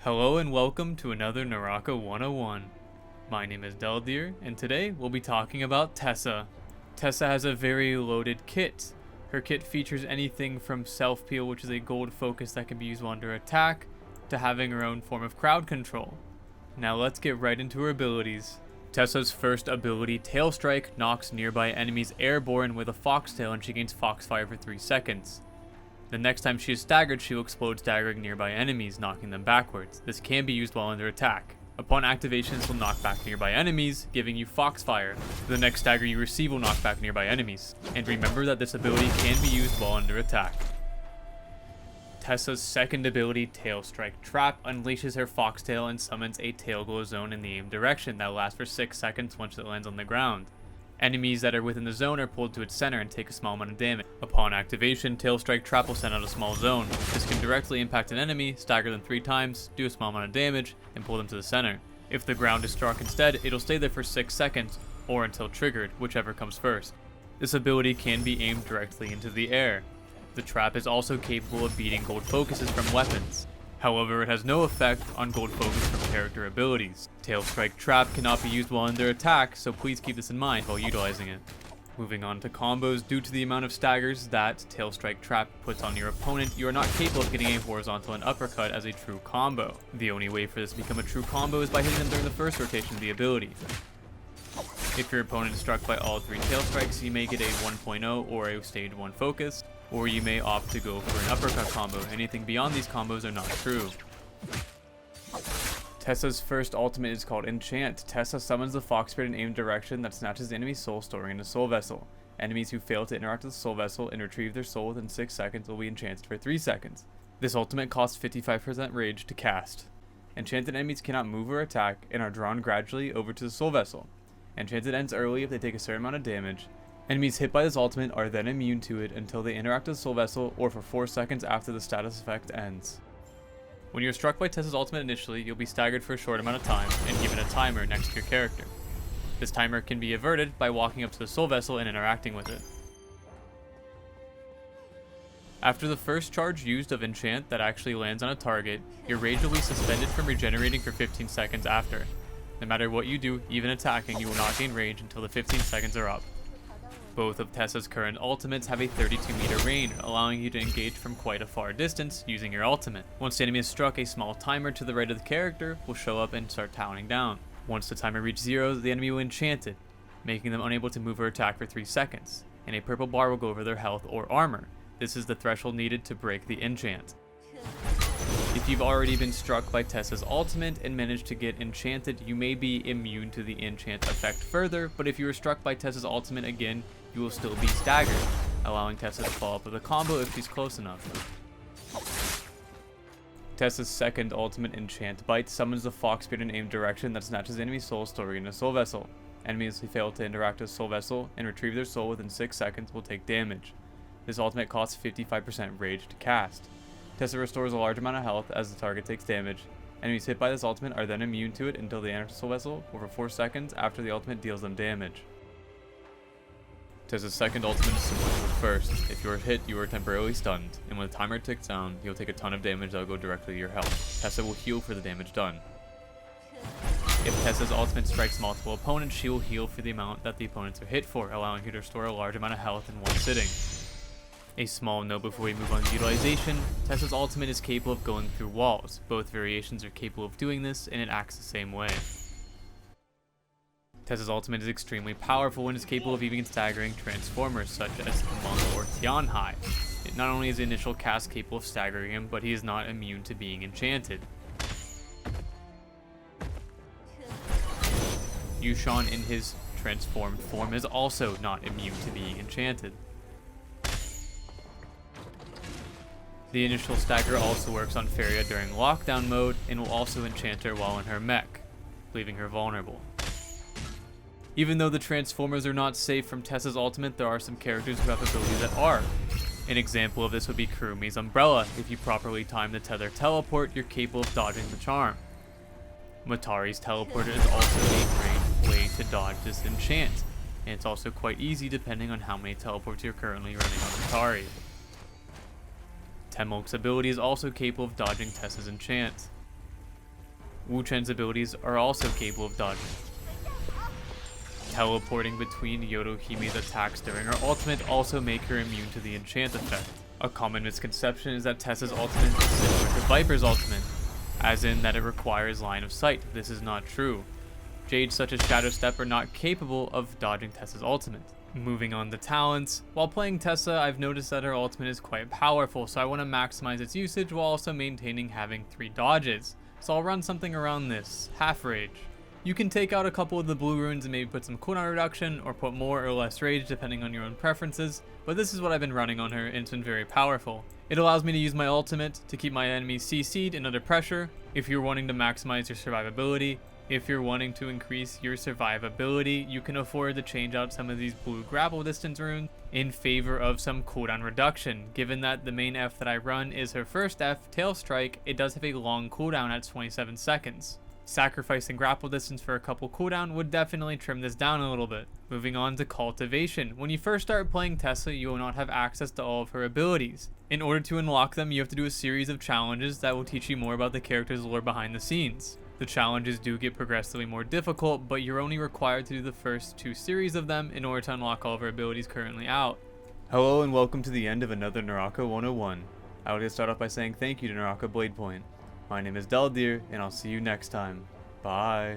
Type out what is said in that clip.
Hello and welcome to another NARAKA 101. My name is Daeldir, and today we'll be talking about Tessa. Tessa has a very loaded kit. Her kit features anything from self-peel, which is a gold focus that can be used while under attack, to having her own form of crowd control. Now let's get right into her abilities. Tessa's first ability, Tail Strike, knocks nearby enemies airborne with a foxtail and she gains Foxfire for 3 seconds. The next time she is staggered, she will explode, staggering nearby enemies, knocking them backwards. This can be used while under attack. Upon activation, this will knock back nearby enemies, giving you Foxfire. The next stagger you receive will knock back nearby enemies. And remember that this ability can be used while under attack. Tessa's second ability, Tail Strike Trap, unleashes her foxtail and summons a tail glow zone in the aimed direction that lasts for 6 seconds once it lands on the ground. Enemies that are within the zone are pulled to its center and take a small amount of damage. Upon activation, Tail Strike Trap will send out a small zone. This can directly impact an enemy, stagger them 3 times, do a small amount of damage, and pull them to the center. If the ground is struck instead, it'll stay there for 6 seconds, or until triggered, whichever comes first. This ability can be aimed directly into the air. The trap is also capable of beating gold focuses from weapons. However, it has no effect on gold focus from character abilities. Tail Strike Trap cannot be used while under attack, so please keep this in mind while utilizing it. Moving on to combos, due to the amount of staggers that Tail Strike Trap puts on your opponent, you are not capable of getting a horizontal and uppercut as a true combo. The only way for this to become a true combo is by hitting them during the first rotation of the ability. If your opponent is struck by all 3 tail strikes, you may get a 1.0 or a stage 1 focus, or you may opt to go for an uppercut combo. Anything beyond these combos are not true. Tessa's first ultimate is called Enchant. Tessa summons the Fox Spirit in aimed direction that snatches the enemy's soul, storing in a soul vessel. Enemies who fail to interact with the soul vessel and retrieve their soul within 6 seconds will be enchanted for 3 seconds. This ultimate costs 55% rage to cast. Enchanted enemies cannot move or attack and are drawn gradually over to the soul vessel. Enchanted ends early if they take a certain amount of damage. Enemies hit by this ultimate are then immune to it until they interact with the soul vessel or for 4 seconds after the status effect ends. When you're struck by Tessa's ultimate initially, you'll be staggered for a short amount of time and given a timer next to your character. This timer can be averted by walking up to the soul vessel and interacting with it. After the first charge used of Enchant that actually lands on a target, your rage will be suspended from regenerating for 15 seconds after. No matter what you do, even attacking, you will not gain rage until the 15 seconds are up. Both of Tessa's current ultimates have a 32-meter range, allowing you to engage from quite a far distance using your ultimate. Once the enemy is struck, a small timer to the right of the character will show up and start counting down. Once the timer reaches 0, the enemy will enchant it, making them unable to move or attack for 3 seconds, and a purple bar will go over their health or armor. This is the threshold needed to break the enchant. If you've already been struck by Tessa's ultimate and managed to get enchanted, you may be immune to the enchant effect further, but if you were struck by Tessa's ultimate again, you will still be staggered, allowing Tessa to follow up with a combo if she's close enough. Tessa's second ultimate, Enchant Bite, summons the Fox Spirit in aimed direction that snatches the enemy's soul, storing in a soul vessel. Enemies who fail to interact with a soul vessel and retrieve their soul within 6 seconds will take damage. This ultimate costs 55% rage to cast. Tessa restores a large amount of health as the target takes damage. Enemies hit by this ultimate are then immune to it until they enter the soul vessel or for 4 seconds after the ultimate deals them damage. Tessa's second ultimate is similar to the first. If you are hit, you are temporarily stunned, and when the timer ticks down, you'll take a ton of damage that will go directly to your health. Tessa will heal for the damage done. If Tessa's ultimate strikes multiple opponents, she will heal for the amount that the opponents are hit for, allowing you to restore a large amount of health in one sitting. A small note before we move on to utilization, Tessa's ultimate is capable of going through walls. Both variations are capable of doing this, and it acts the same way. Tessa's ultimate is extremely powerful and is capable of even staggering transformers such as Monk or Tianhai. It not only is the initial cast capable of staggering him, but he is not immune to being enchanted. Yushan in his transformed form is also not immune to being enchanted. The initial stagger also works on Feria during lockdown mode and will also enchant her while in her mech, leaving her vulnerable. Even though the Transformers are not safe from Tessa's ultimate, there are some characters who have abilities that are. An example of this would be Kurumi's Umbrella. If you properly time the tether teleport, you're capable of dodging the charm. Matari's teleporter is also a great way to dodge this enchant, and it's also quite easy depending on how many teleports you're currently running on Matari. Temulk's ability is also capable of dodging Tessa's enchant. Wu Chen's abilities are also capable of dodging. Teleporting between Yodohime's attacks during her ultimate also make her immune to the enchant effect. A common misconception is that Tessa's ultimate is similar to Viper's ultimate, as in that it requires line of sight. This is not true. Jades such as Shadow Step are not capable of dodging Tessa's ultimate. Moving on to talents, while playing Tessa, I've noticed that her ultimate is quite powerful, so I want to maximize its usage while also maintaining having 3 dodges. So I'll run something around this, Half Rage. You can take out a couple of the blue runes and maybe put some cooldown reduction, or put more or less rage depending on your own preferences, but this is what I've been running on her and it's been very powerful. It allows me to use my ultimate to keep my enemies CC'd and under pressure, if you're wanting to maximize your survivability. If you're wanting to increase your survivability, you can afford to change out some of these blue grapple distance runes in favor of some cooldown reduction. Given that the main F that I run is her first F, Tail Strike, it does have a long cooldown at 27 seconds. Sacrificing grapple distance for a couple cooldown would definitely trim this down a little bit. Moving on to Cultivation. When you first start playing Tessa, you will not have access to all of her abilities. In order to unlock them, you have to do a series of challenges that will teach you more about the character's lore behind the scenes. The challenges do get progressively more difficult, but you're only required to do the first 2 series of them in order to unlock all of her abilities currently out. Hello and welcome to the end of another NARAKA 101. I would like to start off by saying thank you to NARAKA BLADEPOINT. My name is Daeldir, and I'll see you next time. Bye.